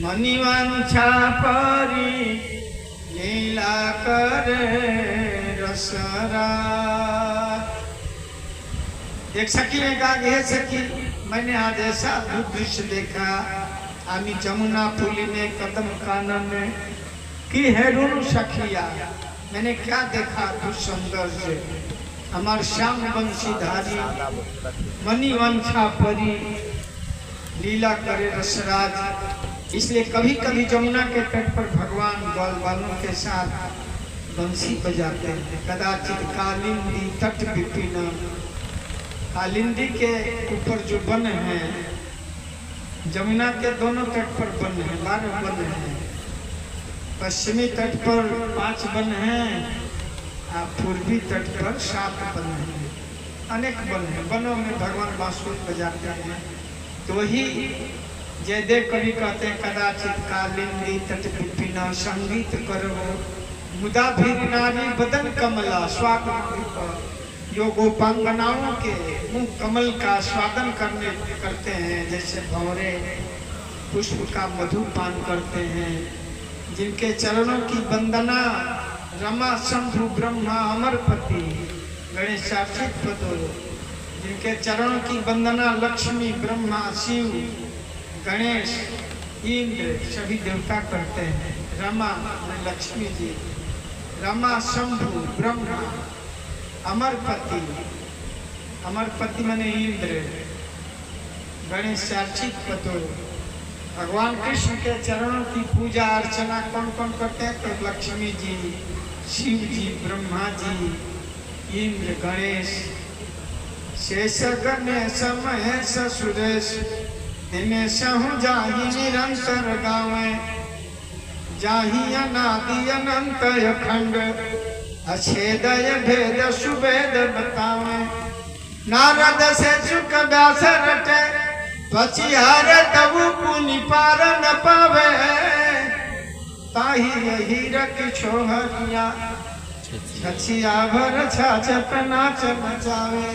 मणिवंशा परी लीला करे रसराज। एक सखी ने कहा, हे सखी, मैंने आज ऐसा अद्भुत दृश्य देखा। आमी जमुना फूली ने कदम कानन की हेरुन सखिया। मैंने क्या देखा अद्भुत सौंदर्य। हमार श्याम बंशीधारी मणिवंशा परी लीला करे रसराज। इसलिए कभी कभी जमुना के तट पर भगवान ग्वाल बालों के साथ बंसी बजाते हैं। कदाचित कालिंदी तट विपिन, कालिंदी के ऊपर जो वन है, जमुना के दोनों तट पर वन है, 12 वन है। पश्चिमी तट पर 5 वन हैं, पूर्वी तट पर 7 वन हैं। अनेक वन हैं। वनों में भगवान बांसुरी बजाते हैं। तो वही जयदेव कवि कहते हैं, कदाचित कालिंदी तट विपिना संगीत करो मुदा भी नारी बदन कमला स्वागत यो गोपांगनाओं के मुंह कमल का स्वागत करते हैं, जैसे भंवरे पुष्प का मधुपान करते हैं। जिनके चरणों की वंदना रमा शंभु ब्रह्मा अमरपति गणेशार्चित पदो, जिनके चरणों की वंदना लक्ष्मी ब्रह्मा शिव गणेश इंद्र सभी देवता करते हैं। रमा लक्ष्मी जी, रमा शंभु ब्रह्मा अमरपति, अमरपति माने इंद्र, गणेशार्चित पदो। भगवान कृष्ण के चरणों की पूजा अर्चना कौन कौन करते हैं? तो लक्ष्मी जी, शिव जी, ब्रह्मा जी, इंद्र, गणेश, शेष गणेश महेश सुरेश दिनेश हूँ जाहि निरंतर गावे जाहि अनादि अनंत अखंड अछेदय भेद सुवेद बतावे। नारद से चुक व्यास रटे त्वचिहार तबु पुनि पार न पावे ताहि यही रख छोहरिया छछिया भर छाछ नाच मचावे।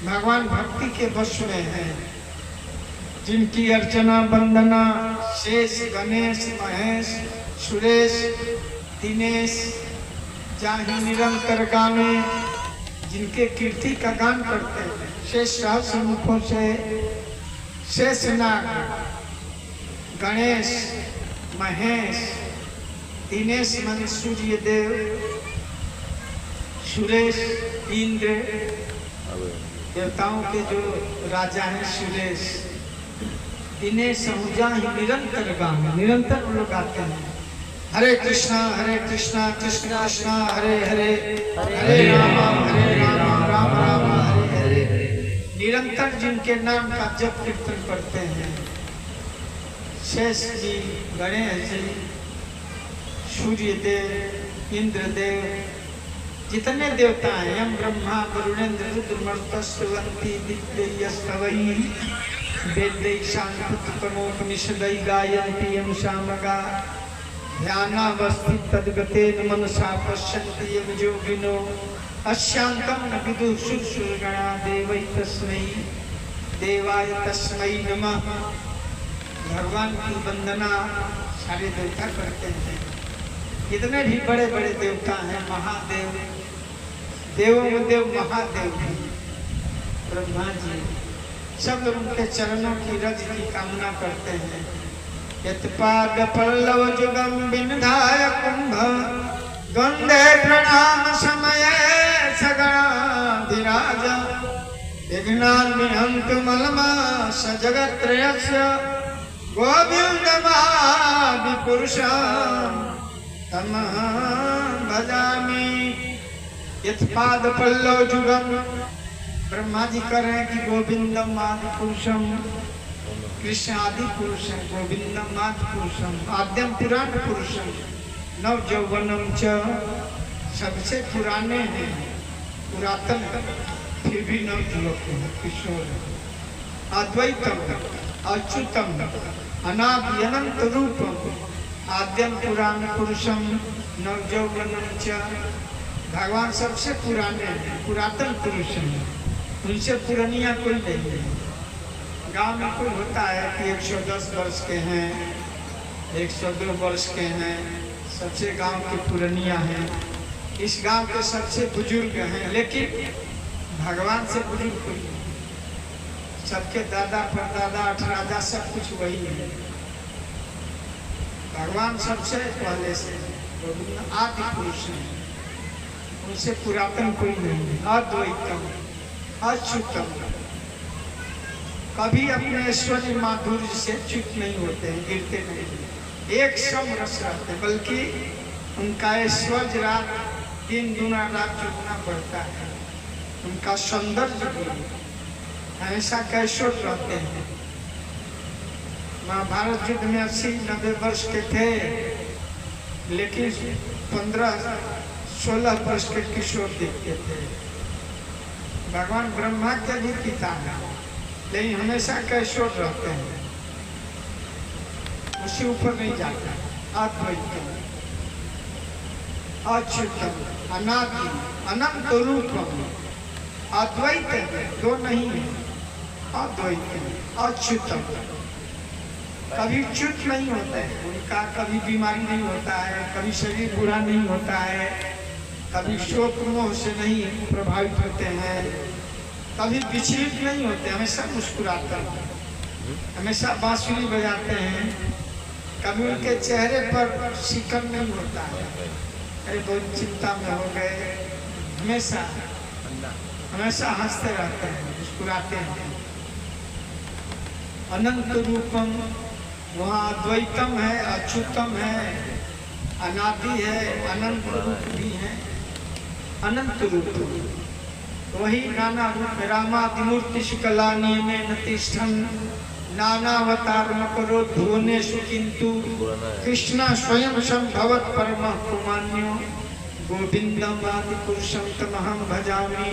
भगवान भक्ति के वश में है। जिनकी अर्चना वंदना शेष गणेश महेश सुरेश दिनेश जाहि निरंतर गाने, जिनके कीर्ति का गान करते हैं। शेष सहस्र मुखों से शेषनाग, गणेश, महेश, दिनेश मन सूर्य देव, सुरेश इंद्र, देवताओं के जो राजा हैं सुरेश, दिनेश सहजा ही निरंतर गान, निरंतर लोग गाते हैं। हरे कृष्णा कृष्ण कृष्णा हरे हरे, हरे राम राम राम हरे हरे। निरंतर जिनके नाम का जप कीर्तन करते हैं, शेष जी, गणेश जी, सूर्य देव, इंद्र देव, जितने देवता हैं, यम ब्रह्मा वरुणेन्द्र रुद्रमरुतस्तुवन्ति दिव्यस्तवैः वेदैः शान्तितमोपनिषदैः गायन्ति यं सामगा ध्यानावस्थित तद्गतेन मनसा पश्यन्ति यं योगिनो अशान्तं न विदुः सुरसुरगणा देवाय तस्मै नमः। भगवान की वंदना सारे देवता करते हैं। कितने भी बड़े बड़े देवता हैं, महादेव, देवों में देव महादेव हैं, ब्रह्मा जी, सब लोग उनके चरणों की रज की कामना करते हैं। यत्पाद पल्लव जुगम बिंधाय कुंभ गंधे प्रणाम समय सगणाधिराज विघ्नान् विहन्तु मलमा सजगत्रयस्य गोविन्दमादि पुरुषं तमः भजामि। यत्पाद पल्लव जुगम, ब्रह्मा जी कह रहे हैं कि गोविंदम आदि पुरुषम, कृष्ण आदि पुरुष है, गोविंदम आदि पुरुषम, आद्यम पुराण पुरुषम, नव यौवनम च, सबसे पुराने हैं, पुरातन फिर भी नव युवक हैं, किशोर, अद्वैतम अच्युतम अनादि अनंत रूपम, आद्यम पुराण पुरुषम नव यौवनम च। भगवान सबसे पुराने हैं, पुरातन पुरुष हैं, उनसे पुरानिया कोई नहीं है। गांव में कोई होता है कि 110 वर्ष के हैं, 102 वर्ष के हैं, सबसे गांव के पुरनिया हैं, इस गांव के सबसे बुजुर्ग हैं, लेकिन भगवान से बुजुर्ग कोई नहीं। सबके दादा परदादा अठराजा सब कुछ वही है। भगवान सबसे पहले से आदि पुरुष है, उनसे पुरातन कोई नहीं है। अद्वैतम अच्युतम, कभी अपने ऐश्वर्य माधुर्य से च्युत नहीं होते हैं, गिरते नहीं, एक सम रस रहते, बल्कि उनका ऐश्वर्य रात दिन गुना रात चौगुना बढ़ता है। उनका सौंदर्य भी हमेशा कैशोर रहते हैं। महाभारत युद्ध में 80-90 वर्ष के थे, लेकिन 15-16 वर्ष के किशोर दिखते थे। भगवान ब्रह्मा के भी पिता हैं, लेकिन हमेशा कैशोर रहते हैं, उसी ऊपर नहीं जाता। अद्वैतम अच्युतम अनादि अनंत रूपम, अद्वैत है, दो नहीं है, अद्वैत अच्युतम, कभी च्युत नहीं होता है उनका, कभी बीमारी नहीं होता है, कभी शरीर बुरा नहीं होता है, कभी शोक मोह से नहीं प्रभावित होते हैं, कभी विचलित नहीं होते, हमेशा मुस्कुराते हैं, हमेशा बांसुरी बजाते हैं, कभी उनके चेहरे पर शिकन नहीं होता है, अरे बहुत चिंता में हो गए, हमेशा हमेशा हंसते रहते हैं, मुस्कुराते हैं। अनंत रूपम, वहाँ अद्वैतम है, अच्युतम है, अनादि है, अनंत रूप भी है, अनंत रूप वही नाना रूप। रामादिमूर्ति शुक्ला नियमे नतिष्ठन् नानावतार मकरो भुवनेषु किंतु कृष्ण स्वयं संभवत परमः पुमान्यो गोविंदम आदि पुरुषम तमहं भजामि।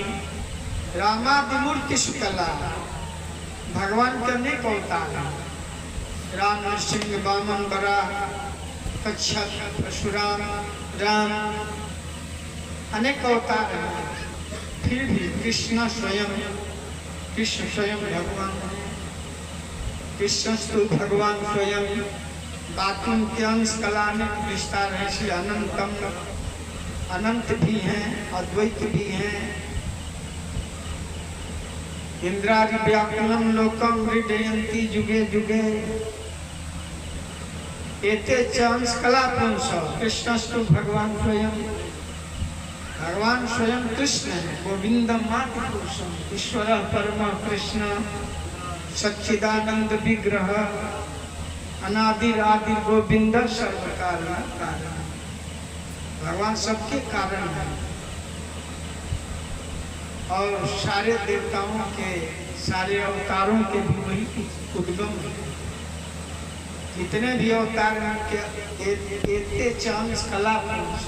रामादिमूर्ति शुक्ला, भगवान के अनेक अवतार, राम नरसिंह वामन वराह कच्छप परशुराम राम, अनेक अवतार हैं, फिर भी कृष्ण स्वयं भगवान, कृष्णस्तु भगवान स्वयं, बाकी के अंश कलानिक विस्तार है, इसलिए अनंतम, अनंत भी हैं, अद्वैत भी हैं। इंद्रादि व्याकुलम लोकम हृदयंती जुगे जुगे, एते च अंश कला पुंस कृष्णस्तु भगवान स्वयं, भगवान स्वयं कृष्ण है, गोविंदम आदि पुरुषम, ईश्वर परम कृष्ण सच्चिदानंद विग्रह, अनादिर आदि गोविंद सर्वकाल कारण, भगवान सबके कारण है और सारे देवताओं के, सारे अवतारों के भी वही उद्गम है। जितने भी अवतार एते अंश कला पुरुष,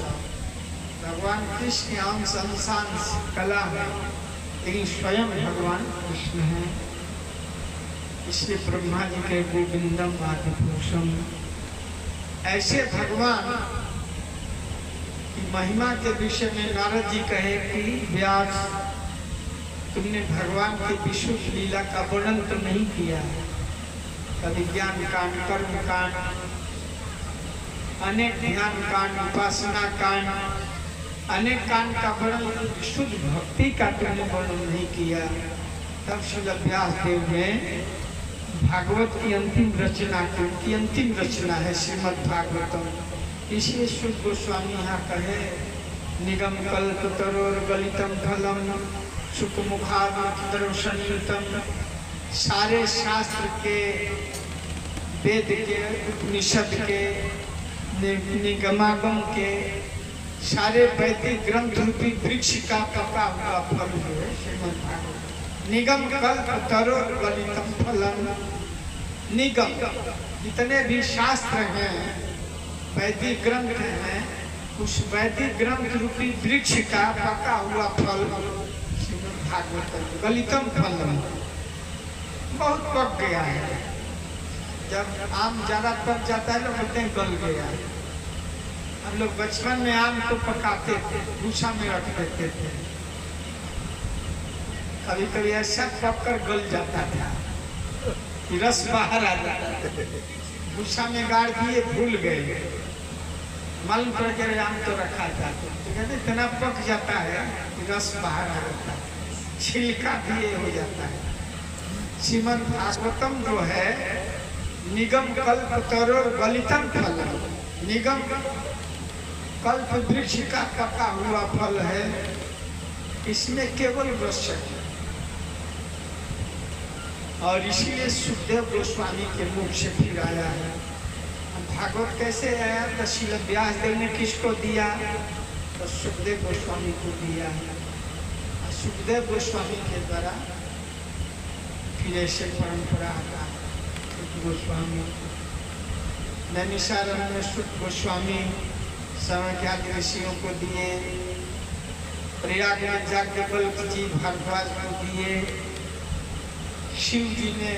भगवान कृष्ण अंश अंशांश कला है, लेकिन स्वयं भगवान कृष्ण है। इसलिए ब्रह्मा जी के गोविंदम आदि पुरुषम, ऐसे भगवान की महिमा के विषय में नारद जी कहे कि व्यास, तुमने भगवान की विशुद्ध लीला का वर्णन तो नहीं किया है, कभी ज्ञान कांड, कर्म कांड, अनेक ध्यान कांड, उपासना कांड, अनेक कांड का वर्णन, विशुद्ध भक्ति का तुमने वर्णन नहीं किया। तब श्री व्यास देव ने भागवत की अंतिम रचना की, उनकी अंतिम रचना है श्रीमद् भागवतम। इसलिए शुद्ध गोस्वामी यहाँ कहे, निगम कल्पतरोर गलितम फलम सुखमुखादर्शनीतम, सारे शास्त्र के, वेद के, उपनिषद के, निगमागम के, सारे वैदिक ग्रंथ रूपी वृक्ष का पका हुआ फल है श्रीमद् भागवत। निगम कल्पतरो गलितम फलम, निगम जितने भी शास्त्र हैं, वैदिक ग्रंथ हैं, उस वैदिक ग्रंथ रूपी वृक्ष का पका हुआ फल श्रीमद् भागवत। गलितम फलम, बहुत पक गया है। जब आम ज्यादा पक जाता है लोग बोलते हैं गल गया। हम लोग बचपन में आम को पकाते थे, भूसा में रख देते थे, कभी कभी ऐसा पक कर गल जाता था, कि रस बाहर आ जाता है। भूसा में गाड़ दिए, भूल गए, मालूम पड़ के आम तो रखा था, तो कहते इतना पक जाता है कि रस बाहर आ जाता है, छिलका दिए हो जाता है। श्रीमद् भागवतम जो है निगम कल्प तरो गलितम फल, निगम कल्प वृक्ष का पका हुआ फल है, इसमें केवल रस है। और इसीलिए सुखदेव गोस्वामी के मुख से फिर आया है। भागवत कैसे आया? तो श्रील व्यासदेव ने किसको दिया? तो सुखदेव गोस्वामी को दिया है। सुखदेव गोस्वामी के द्वारा फिर ऐसे परंपरा आता है। गोस्वामी नैमिषारण्य में सुख गोस्वामी समज्ञात ऋषियों को दिए, प्रयाग में जाज्ञवल्क्य जी भारद्वाज को दिए, शिव जी ने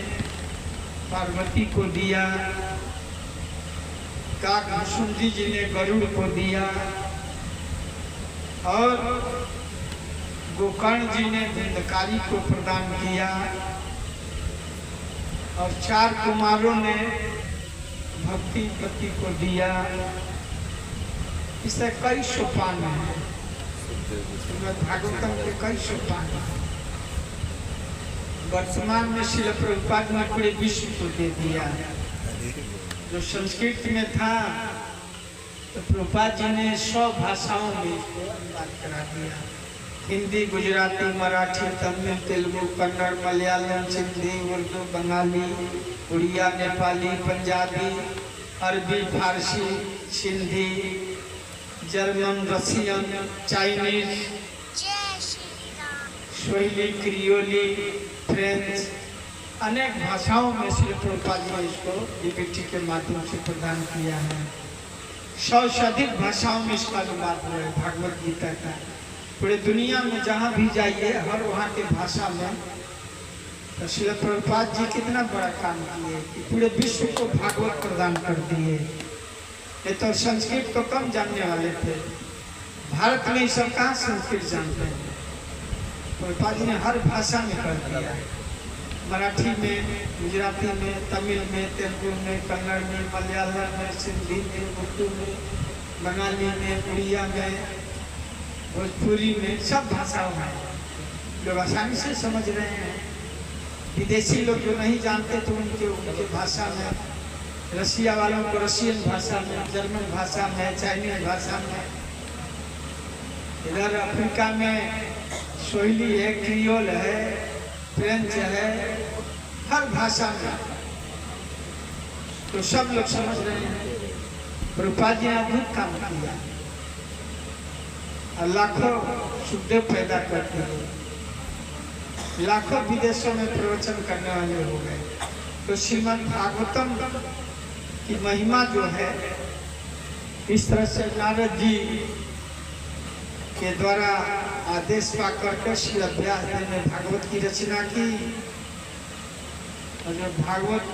पार्वती को दिया, काकभूषुंडी जी ने गरुड़ को दिया, और गोकर्ण जी ने धुंधकारी को प्रदान किया, और 4 कुमारों ने भक्ति पति को दिया। इससे कई सोपान है, भागवतम के कई सोपान है। वर्तमान में श्रील प्रभुपाद ने पूरे विश्व को दे दिया। जो संस्कृत में था तो प्रभुपाद जी ने 100 भाषाओं में इसको अनुवाद करा दिया। हिंदी, गुजराती, मराठी, तमिल, तेलुगु, कन्नड़, मलयालम, सिंधी, उर्दू, बंगाली, उड़िया, नेपाली, पंजाबी, अरबी, फारसी, Sindhi, German, Russian, Chinese, Swahili, Creole, French, अनेक भाषाओं में श्री प्रभुपाद जी ने इसको डीबीटी के माध्यम से प्रदान किया है। 100 से अधिक भाषाओं में इसका अनुवाद हुआ है भागवत गीता का। पूरे दुनिया में जहाँ भी जाइए हर वहाँ के भाषा में, तो श्री प्रभुपाद जी कितना बड़ा काम किए कि पूरे विश्व को भागवत प्रदान कर दिए। ये तो संस्कृत को कम जानने वाले थे, भारत में ये सब कहाँ संस्कृत जानते हैं। प्रभुपाद जी ने हर भाषा में कर दिया, मराठी में, गुजराती में, तमिल में, तेलुगु में, कन्नड़ में, मलयालम में, सिंधी में, उर्दू में, बंगाली में, उड़िया में, भोजपुरी में, सब भाषाओं में लोग आसानी से समझ रहे हैं। विदेशी लोग जो नहीं जानते तो उनके भाषा में, रसिया वालों को रशियन भाषा में, जर्मन भाषा में, चाइनीज भाषा में, इधर अफ्रीका में स्वेहिली है, क्रियोल है, फ्रेंच है, हर भाषा में तो सब लोग समझ रहे हैं। प्रभुपाद जी ने अद्भुत काम किया और लाखों सुखदेव पैदा करते हैं, लाखों विदेशों में प्रवचन करने वाले हो गए। तो श्रीमद् भागवतम की महिमा जो है, इस तरह से नारद जी के द्वारा आदेश पा करके श्री व्यासदेव ने भागवत की रचना की। और जब भागवत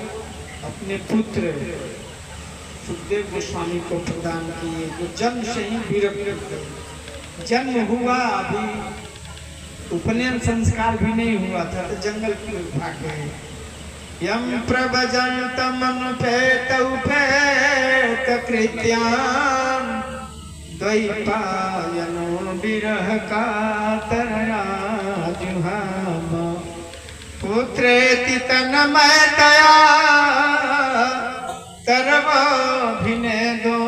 अपने पुत्र सुखदेव गोस्वामी को प्रदान किए, जो जन्म से ही विरक्त, जन्म हुआ अभी उपनयन संस्कार भी नहीं हुआ था तो जंगल की ओर भाग गए। यम प्रभजन्तम अनुपेत उपेत कृत्याम द्वैपायनो विरह कातरना जुहाम पुत्रेति तन्मयतया सर्वाभिनेदो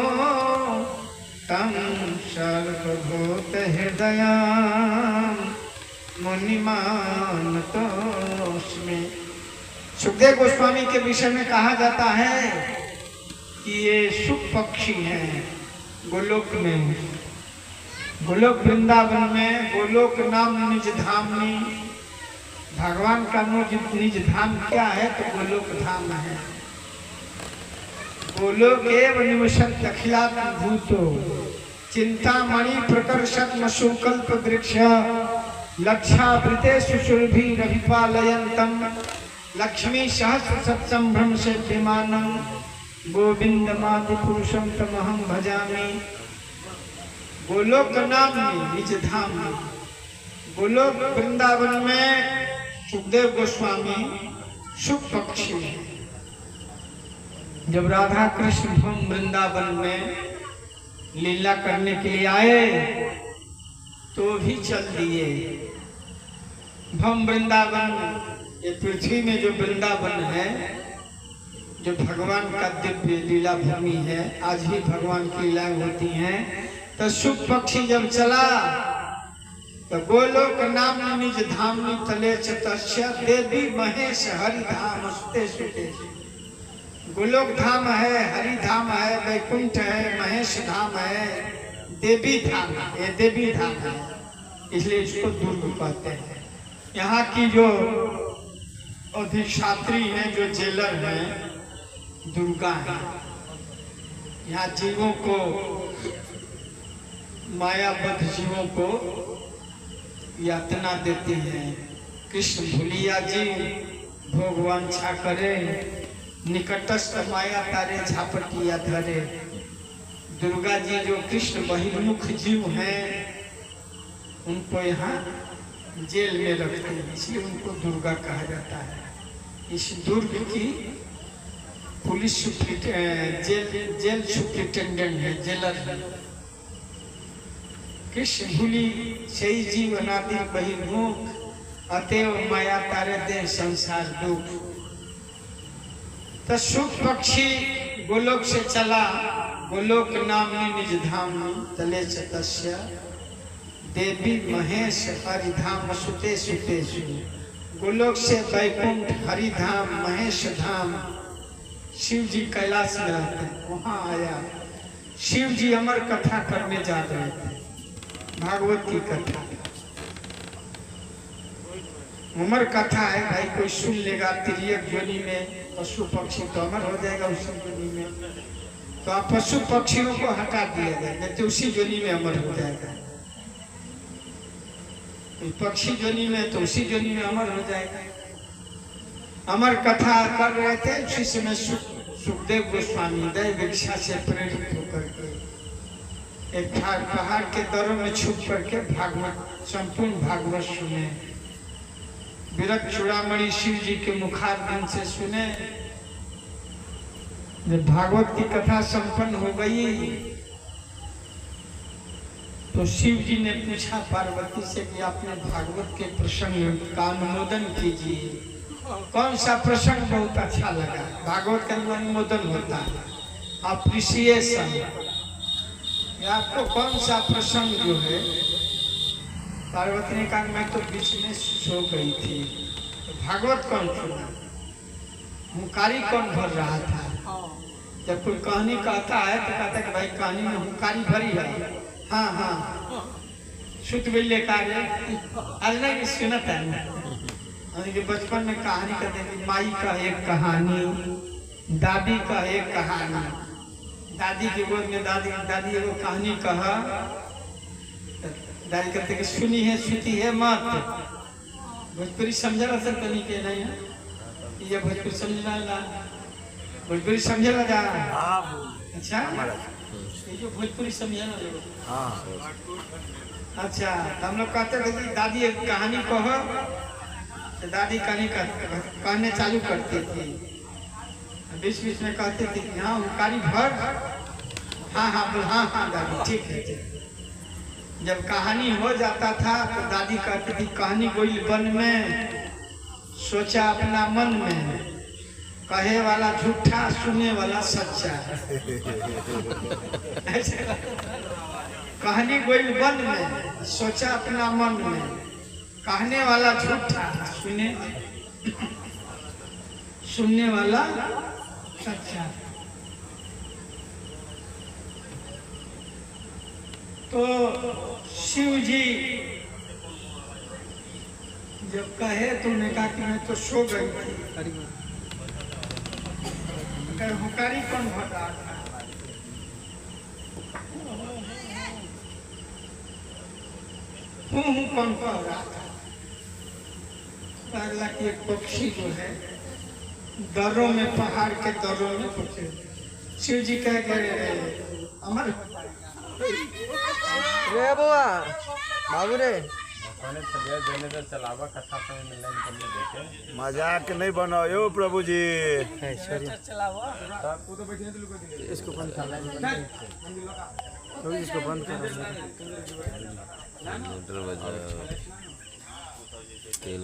तम सर्वभूत हृदया मुनिमान तोस्मि। सुखदेव गोस्वामी के विषय में कहा जाता है कि ये सुख पक्षी हैं गोलोक में, गोलोक वृंदावन में। गोलोक नाम निज धामनी, भगवान का निज धाम क्या है तो गोलोक धाम है। गोलोक एव निवसत अखिलात्म भूतो चिंतामणि प्रकर्षत मशुकल्प वृक्ष लक्षावृते सुशुलभी रविपालयन्तम लक्ष्मी सहस्र सत्संभ्रम से विमानम गोविंदमादि पुरुषम तमहम भजामि। गोलोक नाम निज धाम, गोलोक वृंदावन में सुखदेव गोस्वामी शुभ पक्षी है। जब राधा कृष्ण भ्रम वृंदावन में लीला करने के लिए आए तो भी चल दिए। भ्रम वृंदावन, ये पृथ्वी में जो वृंदावन है, जो भगवान का दिव्य लीला भूमि है, आज भी भगवान की लीलाएं होती हैं। तो शुभ पक्षी जब चला तो गोलोक नाम निज धाम तले चतस्य देवी महेश हरि धाम सुते सुते। गोलोक धाम है, हरि धाम है, वैकुंठ है, महेश धाम है, देवी धाम है। ये देवी धाम है, इसलिए इसको दुर्ग कहते हैं। यहाँ की जो अधिष्ठात्री हैं, जो जेलर हैं, दुर्गा है। यहाँ जीवों को, मायाबद्ध जीवों को यातना देती हैं। कृष्ण भूलिया जी भगवान छा करे, निकटस्थ माया तारे झापटिया धरे। दुर्गा जी जो कृष्ण बहिर्मुख जीव हैं, उनको यहाँ जेल में रखते हैं, इसलिए उनको दुर्गा कहा जाता है। इस दुर्ग की पुलिस जेल सुप्रिंटेंडेंट है, जेलर है। कृष्ण भूली सही जीव अनादि बहिर्मुख, अतएव माया तारे दे संसार दुख। तो शुभ पक्षी गोलोक से चला, गोलोक नामनी निज धाम तले चतस्य देवी महेश हरिधाम सुते सुते सु। गोलोक से वैकुंठ, हरिधाम, महेश धाम, शिव जी कैलाश में रहते हैं, वहां आया। शिव जी अमर कथा करने जा रहे थे, भागवत की कथा, अमर कथा है भाई। कोई सुन लेगा तिर्यक जोनी में पशु पक्षी तो अमर हो जाएगा उसी जोनी में, तो आप पशु पक्षियों को हटा दिया जाए, नहीं तो उसी जोनी में अमर हो जाएगा। पक्षी जोनी में तो उसी जोनी में अमर हो जाएगा। अमर कथा कर रहे थे, उसी समय सुखदेव गोस्वामी दैव इच्छा से प्रेरित होकर के एक पहाड़ के दरों में छुप करके भागवत, संपूर्ण भागवत सुने। विरक्त चूड़ामणि शिव जी के मुखारविंद से सुने। जब भागवत की कथा संपन्न हो गई तो शिव जी ने पूछा पार्वती से कि आपने भागवत के प्रसंग का अनुमोदन कीजिए, कौन सा प्रसंग बहुत अच्छा लगा। भागवत का अनुमोदन होता है, अप्रिसिएशन। आपको कौन सा प्रसंग जो है। पार्वती ने कहा मैं तो बीच में सो गई थी। तो भागवत कौन सुना, हुंकारी कौन भर रहा था। जब कोई कहानी कहता है तो कहता है कि भाई कहानी में हुंकारी भरी है। हाँ हाँ शुद्ध बिल्ले कार्य आज नहीं सुनता है। बचपन में कहानी कहते हैं, माई का एक कहानी, दादी का एक कहानी। दादी की गोद में दादी एगो कहानी कहा, दादी कहते कि सुनी है सुती है मत। भोजपुरी समझा सर कहीं के नहीं है, ये भोजपुरी समझना ला, भोजपुरी समझे ला जा। अच्छा ये जो भोजपुरी समझा ना। अच्छा हम लोग कहते थे कि दादी एक कहानी कहो, तो दादी कहानी कहने चालू करती थी। बीच बीच में कहते थे कि हाँ हुंकारी भर। हाँ हाँ बोल हाँ हाँ दादी ठीक है ठीक। जब कहानी हो जाता था तो दादी कहती थी कहानी गोइल वन में, सोचा अपना मन में, कहे वाला झूठा सुनने वाला सच्चा। कहानी गोइल वन में, सोचा अपना मन में, कहने वाला झूठा, सुनने वाला सच्चा। तो शिव जी जब कहे तो उन्होंने कहा कि मैं तो सो गई थी। हुंकारी कौन भर रहा था। हूँ कौन कह रहा था। अगला कि एक पक्षी जो है दरों में, पहाड़ के दरों में पक्षी। शिव जी कह गए अमर रे बुआ बाबू रे चलावा कथा समय मिलने देखे मजाक नहीं बनाओ यो प्रभु जी। इसको बंद कर इसको बंद कर मोटर बजा तेल